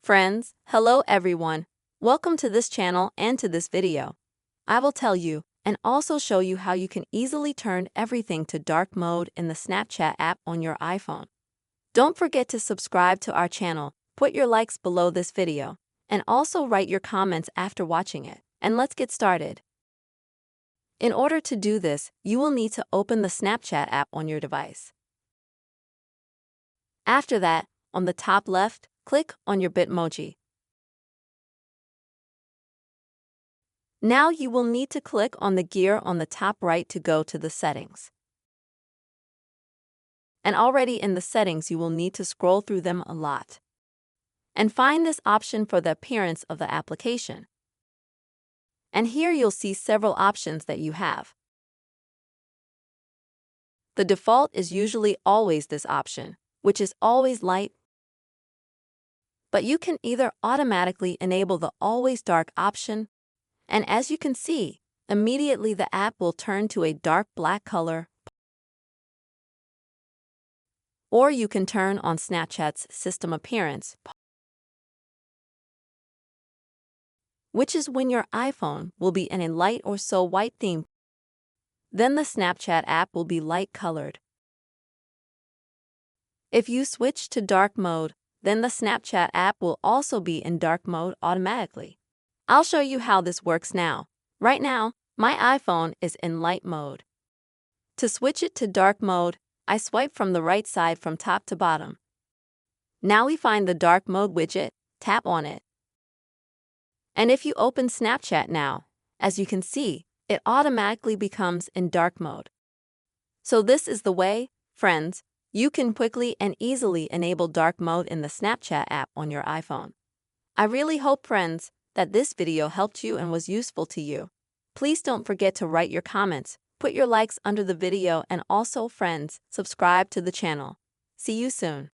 Friends, hello everyone. Welcome to this channel and to this video. I will tell you and also show you how you can easily turn everything to dark mode in the Snapchat app on your iPhone. Don't forget to subscribe to our channel, put your likes below this video, and also write your comments after watching it. And let's get started. In order to do this, you will need to open the Snapchat app on your device. After that, on the top left, click on your Bitmoji. Now you will need to click on the gear on the top right to go to the settings. And already in the settings, you will need to scroll through them a lot and find this option for the appearance of the application. And here you'll see several options that you have. The default is usually always this option, which is always light. But you can either automatically enable the always dark option, and as you can see, immediately the app will turn to a dark black color. Or you can turn on Snapchat's system appearance, which is when your iPhone will be in a light or so white theme. Then the Snapchat app will be light colored. If you switch to dark mode, then the Snapchat app will also be in dark mode automatically. I'll show you how this works now. Right now, my iPhone is in light mode. To switch it to dark mode, I swipe from the right side from top to bottom. Now we find the dark mode widget, tap on it. And if you open Snapchat now, as you can see, it automatically becomes in dark mode. So this is the way, friends, you can quickly and easily enable dark mode in the Snapchat app on your iPhone. I really hope, friends, that this video helped you and was useful to you. Please don't forget to write your comments, put your likes under the video, and also, friends, subscribe to the channel. See you soon.